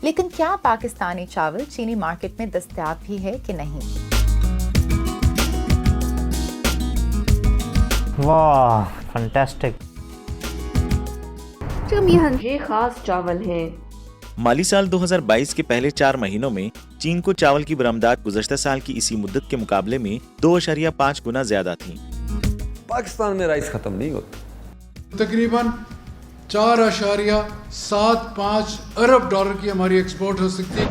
लेकिन क्या पाकिस्तानी चावल चीनी मार्केट में दस्तयाब भी है कि नहीं? वाह, फैंटास्टिक। ये खास चावल हैं। माली साल 2022 के पहले 4 महीनों में चीन को चावल की बरामदात गुज़श्ता साल की इसी मुद्दत के मुकाबले में 2.5 गुना ज्यादा थी। पाकिस्तान में राइस खत्म नहीं होता। तकरीबन 4.75 अरब डॉलर की हमारी एक्सपोर्ट हो सकती है।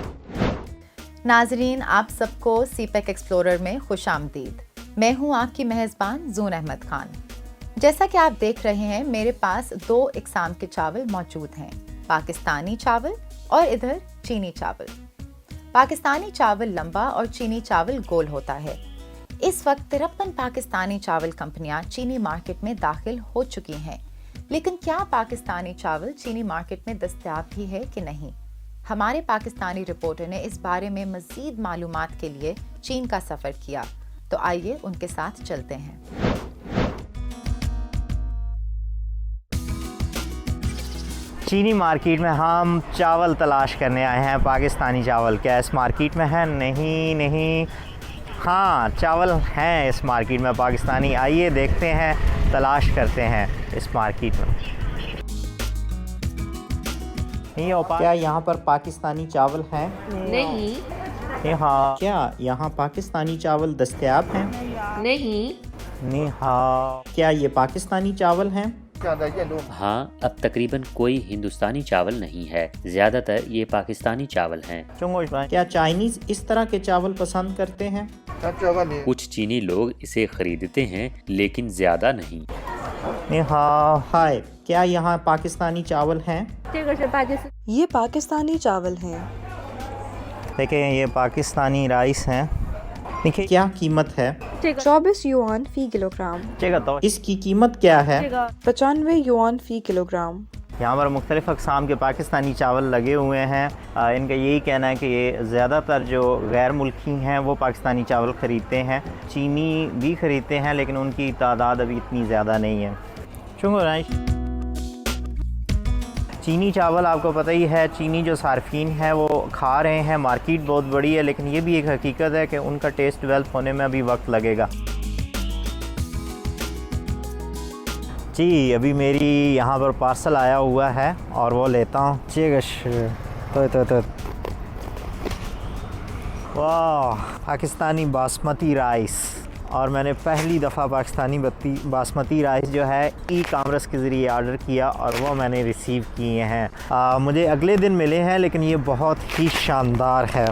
नाजरीन, आप सबको सीपेक एक्सप्लोरर में खुश आमदीद। मैं हूं आपकी मेहजबान जून अहमद खान। जैसा कि आप देख रहे हैं, मेरे पास 2 इकसाम के चावल मौजूद हैं, पाकिस्तानी चावल और इधर चीनी चावल। पाकिस्तानी चावल लंबा और चीनी चावल गोल होता है। इस वक्त 53 पाकिस्तानी चावल कंपनियां चीनी मार्केट में दाखिल हो चुकी हैं, लेकिन क्या पाकिस्तानी चावल चीनी मार्केट में दस्तयाब भी है कि नहीं? हमारे पाकिस्तानी रिपोर्टर ने इस बारे में मज़ीद मालूमात के लिए चीन का सफ़र किया, तो आइए उनके साथ चलते हैं। चीनी मार्केट में हम चावल तलाश करने आए हैं। पाकिस्तानी चावल क्या इस मार्केट में है? नहीं। हाँ, चावल हैं इस मार्केट में पाकिस्तानी। आइए देखते हैं, तलाश करते हैं इस मार्केट में। क्या यहाँ पर पाकिस्तानी चावल हैं? नहीं। हाँ, क्या यहाँ पाकिस्तानी चावल दस्तयाब हैं? नहीं। हाँ, क्या ये पाकिस्तानी चावल हैं? हाँ, अब तकरीबन कोई हिंदुस्तानी चावल नहीं है, ज्यादातर ये पाकिस्तानी चावल हैं। क्या चाइनीज इस तरह के चावल पसंद करते हैं? कुछ चीनी लोग इसे खरीदते हैं, लेकिन ज्यादा नहीं। हाँ, हाय, क्या यहाँ पाकिस्तानी चावल हैं? ये पाकिस्तानी चावल हैं। देखिए, ये पाकिस्तानी राइस हैं। देखिए, क्या कीमत है? 24 युआन फी किलोग्राम। तो इसकी कीमत क्या है? 95 युआन फी किलोग्राम। यहाँ पर मुख्तलिफ़ अक़साम के पाकिस्तानी चावल लगे हुए हैं। इनका यही कहना है कि ये ज़्यादातर जो गैर मुल्की हैं वो पाकिस्तानी चावल ख़रीदते हैं। चीनी भी ख़रीदते हैं, लेकिन उनकी तादाद अभी इतनी ज़्यादा नहीं है। चीनी चावल आपको पता ही है, चीनी जो सार्फिन है वो खा रहे हैं। मार्केट बहुत बड़ी है, लेकिन ये भी एक हकीकत है कि उनका टेस्ट डेवलप होने में अभी वक्त लगेगा। जी, अभी मेरी यहाँ पर पार्सल आया हुआ है और वो लेता हूँ। तो वाह, पाकिस्तानी बासमती राइस। और मैंने पहली दफ़ा पाकिस्तानी बासमती राइस जो है ई-कॉमर्स के ज़रिए ऑर्डर किया और वो मैंने रिसीव किए हैं। मुझे अगले दिन मिले हैं, लेकिन ये बहुत ही शानदार है।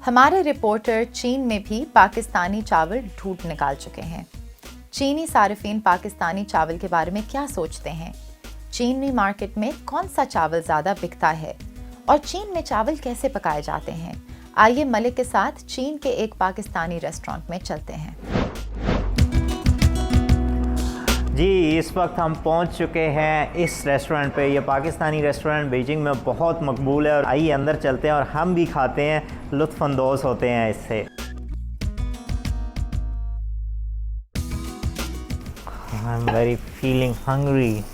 हमारे रिपोर्टर चीन में भी पाकिस्तानी चावल ढूंढ निकाल चुके हैं। चीनी सारिफीन पाकिस्तानी चावल के बारे में क्या सोचते हैं? चीनी मार्केट में कौन सा चावल ज़्यादा बिकता है और चीन में चावल कैसे पकाए जाते हैं? आइए मलिक के साथ चीन के एक पाकिस्तानी रेस्टोरेंट में चलते हैं। जी, इस वक्त हम पहुंच चुके हैं इस रेस्टोरेंट पे। ये पाकिस्तानी रेस्टोरेंट बीजिंग में बहुत मकबूल है और आइए अंदर चलते हैं और हम भी खाते हैं, लुत्फ़अंदोज़ होते हैं इससे। I am very feeling hungry.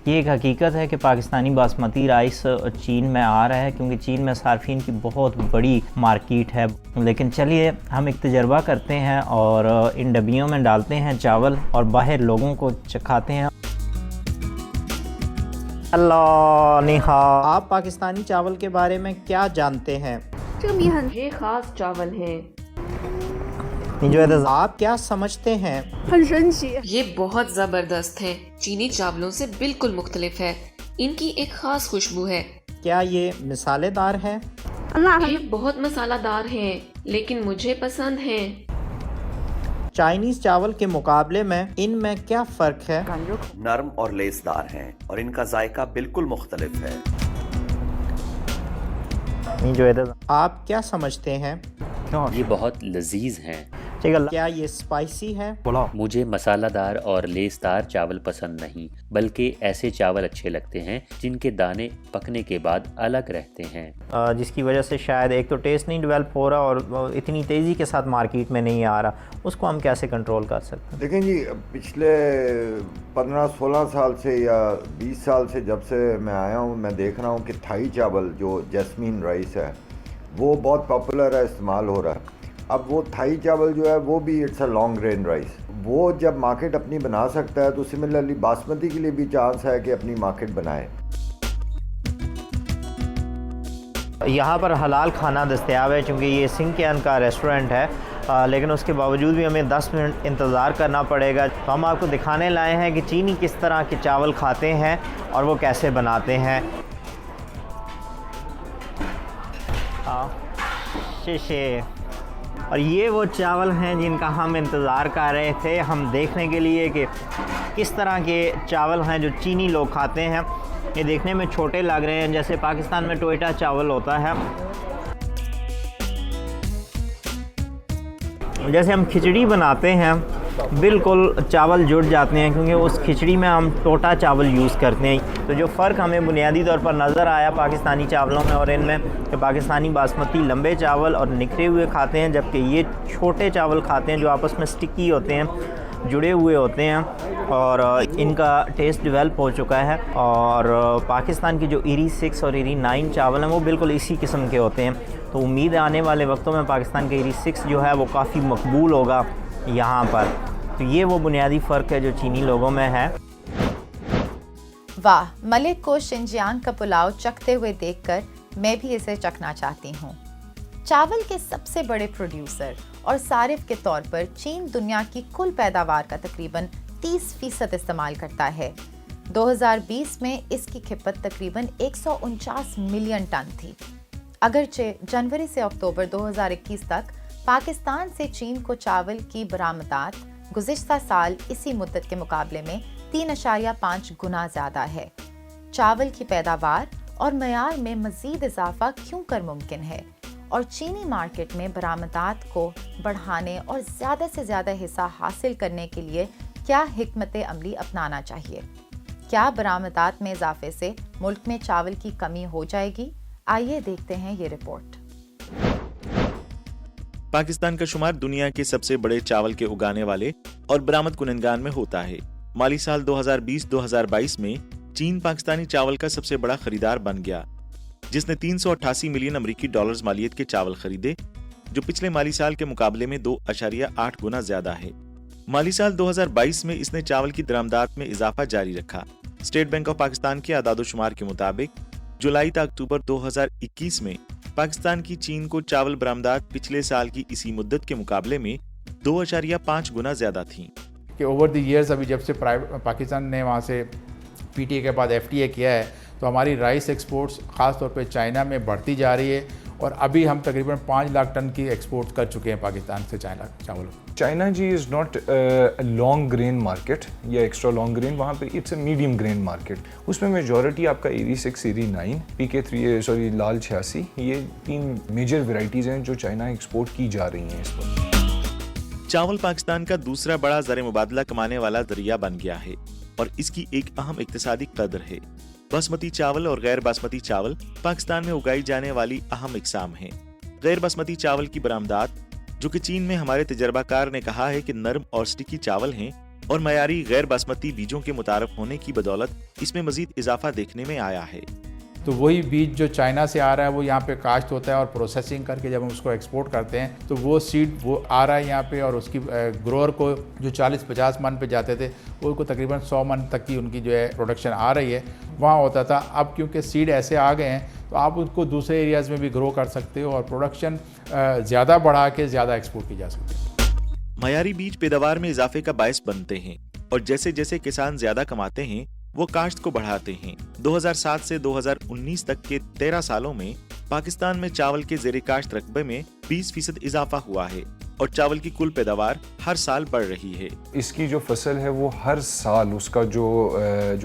ये एक हकीकत है कि पाकिस्तानी बासमती राइस चीन में आ रहा है, क्योंकि चीन में सार्फिन की बहुत बड़ी मार्केट है। लेकिन चलिए हम एक तजर्बा करते हैं और इन डब्बियों में डालते हैं चावल और बाहर लोगों को चखाते हैं। अल्लाह निहा। आप पाकिस्तानी चावल के बारे में क्या जानते हैं? ये खास चावल हैं। आप क्या समझते हैं? ये बहुत जबरदस्त है, चीनी चावलों से बिल्कुल मुख्तलिफ है। इनकी एक खास खुशबू है। क्या ये मसालेदार है? ये बहुत मसालादार हैं, लेकिन मुझे पसंद है। चाइनीज चावल के मुकाबले में इनमें क्या फ़र्क है? नरम और लेसदार हैं और इनका जायका बिल्कुल मुख्तलिफ है। आप क्या समझते हैं? ये बहुत लजीज हैं। क्या ये स्पाइसी है? मुझे मसालादार और लेसदार चावल पसंद नहीं, बल्कि ऐसे चावल अच्छे लगते हैं जिनके दाने पकने के बाद अलग रहते हैं। जिसकी वजह से शायद एक तो टेस्ट नहीं डेवलप हो रहा और इतनी तेज़ी के साथ मार्केट में नहीं आ रहा, उसको हम कैसे कंट्रोल कर सकते हैं? देखें जी, पिछले 15-16 साल से या 20 साल से जब से मैं आया हूँ, मैं देख रहा हूँ कि थाई चावल जो जैस्मीन राइस है वो बहुत पॉपुलर है, इस्तेमाल हो रहा है। अब वो थाई चावल जो है वो भी it's a long grain rice, वो जब मार्केट अपनी बना सकता है तो सिमिलरली बासमती के लिए भी चांस है कि अपनी मार्केट बनाए। यहाँ पर हलाल खाना दस्तयाब है क्योंकि ये सिंकियन का रेस्टोरेंट है, लेकिन उसके बावजूद भी हमें 10 मिनट इंतज़ार करना पड़ेगा। तो हम आपको दिखाने लाए हैं कि चीनी किस तरह के चावल खाते हैं और वो कैसे बनाते हैं। शीशे और ये वो चावल हैं जिनका हम इंतज़ार कर रहे थे, हम देखने के लिए कि किस तरह के चावल हैं जो चीनी लोग खाते हैं। ये देखने में छोटे लग रहे हैं, जैसे पाकिस्तान में टोयटा चावल होता है। जैसे हम खिचड़ी बनाते हैं बिल्कुल चावल जुड़ जाते हैं क्योंकि उस खिचड़ी में हम टोटा चावल यूज़ करते हैं। तो जो फ़र्क हमें बुनियादी तौर पर नज़र आया पाकिस्तानी चावलों में और इनमें, कि पाकिस्तानी बासमती लंबे चावल और निखरे हुए खाते हैं, जबकि ये छोटे चावल खाते हैं जो आपस में स्टिकी होते हैं, जुड़े हुए होते हैं और इनका टेस्ट डेवलप हो चुका है। और पाकिस्तान की जो ईरी 6 और ईरी 9 चावल हैं वो बिल्कुल इसी किस्म के होते हैं। तो उम्मीद है आने वाले वक्तों में पाकिस्तान का ईरी 6 जो है वो काफ़ी मकबूल होगा यहाँ पर। तो ये वो बुनियादी फ़र्क है जो चीनी लोगों में है। वाह, मलिक को शिनजियांग का पुलाव चखते हुए देखकर मैं भी इसे चखना चाहती हूँ। चावल के सबसे बड़े प्रोड्यूसर और सारिफ के तौर पर चीन दुनिया की कुल पैदावार का तकरीबन 30% इस्तेमाल करता है। 2020 में इसकी खपत तकरीबन 149 मिलियन टन थी। अगरचे जनवरी से अक्टूबर 2021 तक पाकिस्तान से चीन को चावल की बरामदात गुज़िश्ता साल इसी मुद्दत के मुकाबले में 3.5 गुना ज़्यादा है। चावल की पैदावार और मयार में मज़ीद इजाफा क्यों कर मुमकिन है और चीनी मार्केट में बरामदात को बढ़ाने और ज़्यादा से ज़्यादा हिस्सा हासिल करने के लिए क्या हिकमत अमली अपनाना चाहिए? क्या बरामदात में इजाफे से मुल्क में चावल की कमी हो जाएगी? आइए देखते हैं ये रिपोर्ट। पाकिस्तान का शुमार दुनिया के सबसे बड़े चावल के उगाने वाले और बरामद कुनंदगान में होता है। माली साल 2020-2022 में चीन पाकिस्तानी चावल का सबसे बड़ा खरीदार बन गया, जिसने 388 मिलियन अमेरिकी डॉलर्स मालियत के चावल खरीदे, जो पिछले माली साल के मुकाबले में 2.8 गुना ज्यादा है। माली साल 2022 में इसने चावल की दरामदात में इजाफा जारी रखा। स्टेट बैंक ऑफ पाकिस्तान के आदादोशुमार के मुताबिक जुलाई से अक्टूबर 2021 में पाकिस्तान की चीन को चावल बरामदात पिछले साल की इसी मुद्दत के मुकाबले में 2.5 गुना ज्यादा थी। कि ओवर द ईयर्स अभी जब से पाकिस्तान ने वहाँ से पीटीए के बाद एफटीए किया है तो हमारी राइस एक्सपोर्ट्स ख़ास तौर पे चाइना में बढ़ती जा रही है और अभी हम तकरीबन 5 लाख टन की एक्सपोर्ट कर चुके हैं पाकिस्तान से चाइना चावल। China G is not long grain market या एक्स्ट्रा लॉन्ग ग्रेन, वहाँ पे it's a medium grain market. उसमें मेजॉरिटी आपका ईरी 6, ईरी 9, PK3 लाल 86, ये 3 मेजर वेराइटीज़ हैं जो चाइना एक्सपोर्ट की जा रही हैं इस वक्त। चावल पाकिस्तान का दूसरा बड़ा ज़र मुबादला कमाने वाला जरिया बन गया है और इसकी एक अहम इक्तिसादी कदर है। बासमती चावल और गैर बासमती चावल पाकिस्तान में उगाई जाने वाली अहम इकसाम हैं। गैर बासमती चावल की बरामदात, जो कि चीन में हमारे तजर्बाकार ने कहा है कि नर्म और स्टिकी चावल हैं और मयारी गैर बासमती बीजों के मुतारफ होने की बदौलत इसमें मजीद इजाफा देखने में आया है। तो वही बीज जो चाइना से आ रहा है वो यहाँ पे काश्त होता है और प्रोसेसिंग करके जब हम उसको एक्सपोर्ट करते हैं तो वो सीड वो आ रहा है यहाँ पे और उसकी ग्रोअर को जो 40-50 मन पे जाते थे वो को तकरीबन 100 मन तक की उनकी जो है प्रोडक्शन आ रही है वहाँ होता था। अब क्योंकि सीड ऐसे आ गए हैं तो आप उसको दूसरे एरियाज़ में भी ग्रो कर सकते हो और प्रोडक्शन ज़्यादा बढ़ा के ज़्यादा एक्सपोर्ट की जा सकती है। मयारी बीज पैदावार में इजाफे का बायस बनते हैं और जैसे जैसे किसान ज्यादा कमाते हैं वो काश्त को बढ़ाते हैं। 2007 से 2019 तक के 13 सालों में पाकिस्तान में चावल के जेर काश्त रकबे में 20% इजाफा हुआ है और चावल की कुल पैदावार हर साल बढ़ रही है। इसकी जो फसल है वो हर साल उसका जो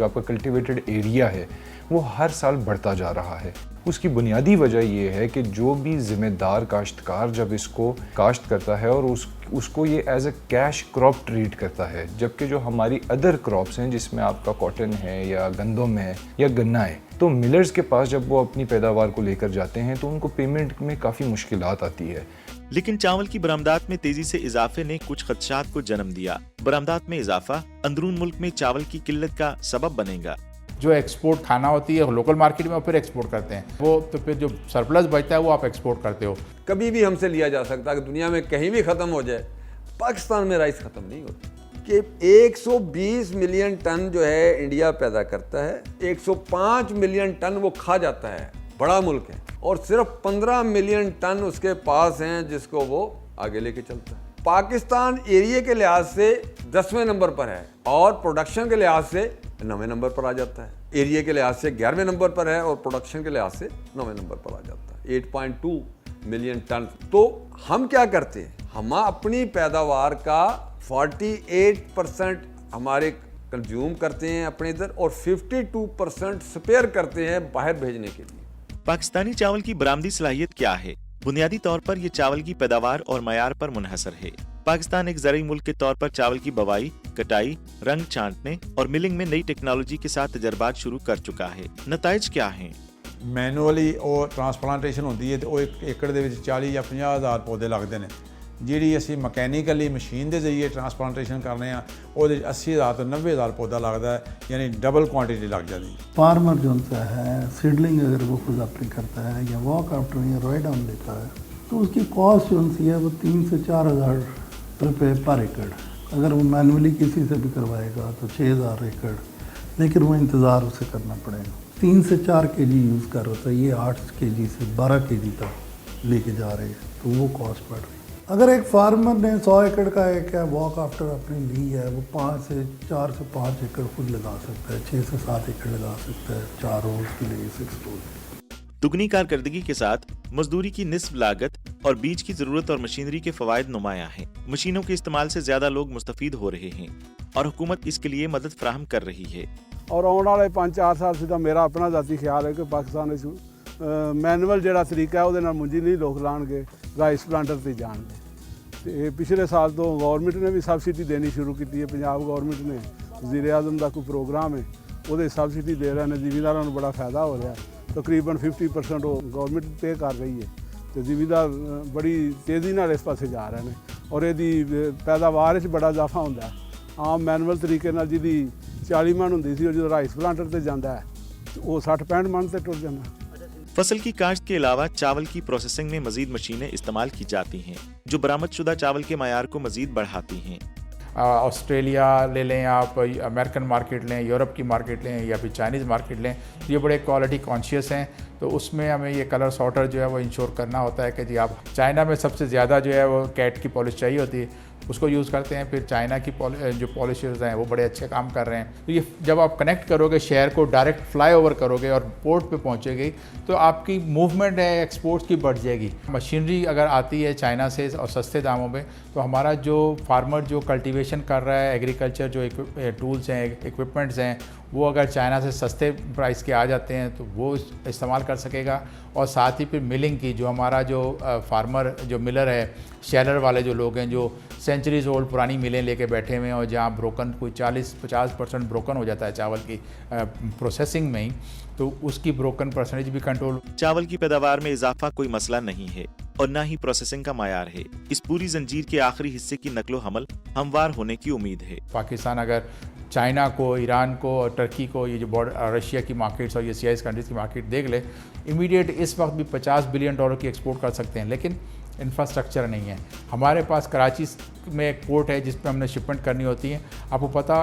आपका कल्टीवेटेड एरिया है वो हर साल बढ़ता जा रहा है। उसकी बुनियादी वजह ये है कि जो भी ज़िम्मेदार काश्तकार जब इसको काश्त करता है और उसको ये as a cash crop treat करता है, जबकि जो हमारी अदर क्रॉप्स हैं जिसमें आपका कॉटन है या गंदम है या गन्ना है, तो मिलर्स के पास जब वो अपनी पैदावार को लेकर जाते हैं तो उनको पेमेंट में काफ़ी मुश्किलात आती है। लेकिन चावल की बरामदात में तेजी से इजाफे ने कुछ खदशात को जन्म दिया। बरामदात में इजाफा अंदरून मुल्क में चावल की किल्लत का सबब बनेगा। जो एक्सपोर्ट खाना होती है लोकल मार्केट में और फिर एक्सपोर्ट करते हैं, वो तो फिर जो सरप्लस बचता है वो आप एक्सपोर्ट करते हो। कभी भी हमसे लिया जा सकता है कि दुनिया में कहीं भी ख़त्म हो जाए, पाकिस्तान में राइस ख़त्म नहीं होती। कि 120 मिलियन टन जो है इंडिया पैदा करता है, 105 मिलियन टन वो खा जाता है, बड़ा मुल्क है, और सिर्फ 15 मिलियन टन उसके पास हैं जिसको वो आगे लेके चलता है। पाकिस्तान एरिया के लिहाज से 10वें नंबर पर है और प्रोडक्शन के लिहाज से 9वें नंबर पर आ जाता है। एरिया के लिहाज से 11वें नंबर पर है और प्रोडक्शन के लिहाज से 9वें नंबर पर आ जाता है, 8.2 मिलियन टन। तो हम क्या करते हैं, हम अपनी पैदावार का 48% हमारे कंज्यूम करते हैं अपने इधर और 52% स्पेयर करते हैं बाहर भेजने के लिए। पाकिस्तानी चावल की बरामदी सलाहियत क्या है? बुनियादी तौर पर यह चावल की पैदावार और मयार पर मुनहसर है। पाकिस्तान एक ज़रूरी मुल्क के तौर पर चावल की बवाई, कटाई, रंग छांटने और मिलिंग में नई टेक्नोलॉजी के साथ तजर्बात शुरू कर चुका है। नताइज क्या हैं? मैनुअली और ट्रांसप्लांटेशन होती है तो एक एकड़ ਦੇ ਵਿੱਚ 40 ਜਾਂ 50 ਹਜ਼ਾਰ ਪੌਦੇ ਲੱਗਦੇ ਨੇ। ਜਿਹੜੀ ਅਸੀਂ ਮਕੈਨੀਕਲੀ ਮਸ਼ੀਨ ਦੇ ਜ਼ਰੀਏ ਟਰਾਂਸਪਲਾਂਟੇਸ਼ਨ ਕਰਨੇ ਆ ਉਹਦੇ 80 ਹਜ਼ਾਰ ਤੋਂ 90 ਹਜ਼ਾਰ ਪੌਦਾ लगता है, यानी डबल क्वांटिटी लग जाती है। फार्मर जो सा है सीडलिंग अगर वो खुद अपनी करता है या वॉक आफ्टर या रॉय डाउन लेता है तो उसकी कॉस्ट जो सी है वो 3 से 4 हज़ार रुपये पर एकड़। अगर वो मैनुअली किसी से भी करवाएगा तो 6 हज़ार एकड़, लेकिन वो इंतज़ार उसे करना पड़ेगा। 3 से 4 केजी यूज़ कर रहा था, ये 8 केजी से 12 केजी तक लेके जा रहे हैं, तो वो कॉस्ट बढ़ रही है। अगर एक फार्मर ने 100 एकड़ का एक वॉक आफ्टर अपनी ली है, वो 4 से 5 एकड़ खुद लगा सकता है, 6 से 7 एकड़ लगा सकता है 4 रोज़ के लिए, 6 रोज़। दुगनी कारकर्दगी के साथ मजदूरी की निस्फ लागत और बीज की जरूरत और मशीनरी के फवायद नुमाया हैं। मशीनों के इस्तेमाल से ज्यादा लोग मुस्तफीद हो रहे हैं और हुकूमत इसके लिए मदद फराहम कर रही है। और आने वाले 5-4 साल से मेरा अपना जाती ख्याल है कि पाकिस्तान मैनुअल जो तरीका है वो मुंजी नहीं लोग लाएंगे, राइस प्लांटर से जाएंगे। तो पिछले साल तो गवर्नमेंट ने भी सबसिडी देनी शुरू की है। पंजाब गवर्नमेंट ने वज़ीर आज़म का कोई प्रोग्राम है वो सबसिडी दे रहे हैं, जिमीदारों को बड़ा फायदा हो रहा है। तकरीबन 50% वो गवर्नमेंट पे कर रही है, तो जिमीदार बड़ी तेज़ी नाल इस पासे जा रहे हैं और यदी पैदावार बड़ा इजाफा होता है। आम मैनुअल तरीके नाल जिहदी 40 मन होंदी सी, जो राइस प्लांटर से जाता है तो वो 60-65 मन से टुर जाता। फसल की काश्त के अलावा चावल की प्रोसेसिंग में मजीद मशीनें इस्तेमाल की जाती हैं जो बरामदशुदा चावल के मयार को मजीद बढ़ाती हैं। ऑस्ट्रेलिया ले लें आप, अमेरिकन मार्केट लें, यूरोप की मार्केट लें या फिर चाइनीज़ मार्केट लें, ये बड़े क्वालिटी कॉन्शियस हैं। तो उसमें हमें ये कलर सॉर्टर जो है वो इंश्योर करना होता है कि जी आप चाइना में सबसे ज़्यादा जो है वो कैट की पॉलिश चाहिए होती है, उसको यूज़ करते हैं। फिर चाइना की जो पॉलिशर्स हैं वो बड़े अच्छे काम कर रहे हैं। तो ये जब आप कनेक्ट करोगे शेयर को, डायरेक्ट फ्लाई ओवर करोगे और पोर्ट पे पहुंचेगी, तो आपकी मूवमेंट है एक्सपोर्ट्स की बढ़ जाएगी। मशीनरी अगर आती है चाइना से और सस्ते दामों में, तो हमारा जो फार्मर जो कल्टीवेशन कर रहा है, एग्रीकल्चर जो टूल्स हैं, इक्विपमेंट्स हैं, वो अगर चाइना से सस्ते प्राइस के आ जाते हैं तो वो इस्तेमाल कर सकेगा। और साथ ही फिर मिलिंग की जो हमारा जो फार्मर जो मिलर है, शेलर वाले जो लोग हैं जो सेंचुरीज ओल्ड पुरानी मिलें लेके बैठे हुए हैं और जहाँ ब्रोकन कोई 40-50% ब्रोकन हो जाता है चावल की प्रोसेसिंग में ही, तो उसकी ब्रोकन परसेंटेज भी कंट्रोल। चावल की पैदावार में इजाफा कोई मसला नहीं है और न ही प्रोसेसिंग का मायार है। इस पूरी जंजीर के आखिरी हिस्से की नकलो हमल हमवार होने की उम्मीद है। पाकिस्तान अगर चाइना को, ईरान को और टर्की को, ये जो बॉर्डर रशिया की मार्केट्स और ये CIS कंट्रीज़ की मार्केट देख ले, इमीडिएट इस वक्त भी $50 बिलियन की एक्सपोर्ट कर सकते हैं, लेकिन इंफ्रास्ट्रक्चर नहीं है। हमारे पास कराची में एक पोर्ट है जिस पे हमने शिपमेंट करनी होती है। आपको पता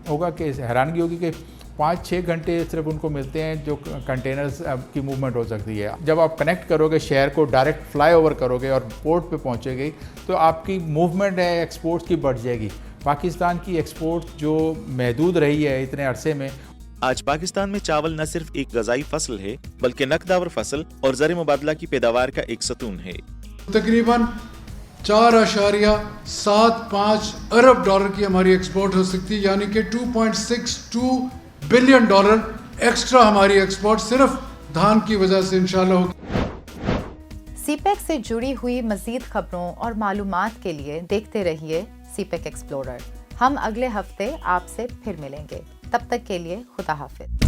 होगा कि हैरानगी होगी कि 5-6 घंटे सिर्फ उनको मिलते हैं जो कंटेनर्स की मूवमेंट हो सकती है। जब आप कनेक्ट करोगे शेयर को, डायरेक्ट फ्लाई ओवर करोगे और पोर्ट पे पहुंचेगी, तो आपकी मूवमेंट है एक्सपोर्ट्स की बढ़ जाएगी। पाकिस्तान की एक्सपोर्ट जो महदूद रही है इतने अरसे में, आज पाकिस्तान में चावल न सिर्फ एक गजाई फसल है बल्कि नकदावर फसल और ज़र मुबादला की पैदावार का एक सतून है। तकरीबन 4.75 अरब डॉलर की हमारी एक्सपोर्ट हो सकती है, यानी कि $2.62 बिलियन एक्स्ट्रा हमारी एक्सपोर्ट सिर्फ धान की वजह से इंशाल्लाह होगी। सीपेक से जुड़ी हुई मजीद खबरों और मालूमात के लिए देखते रहिए सीपेक एक्सप्लोरर। हम अगले हफ्ते आपसे फिर मिलेंगे। तब तक के लिए खुदा हाफिज।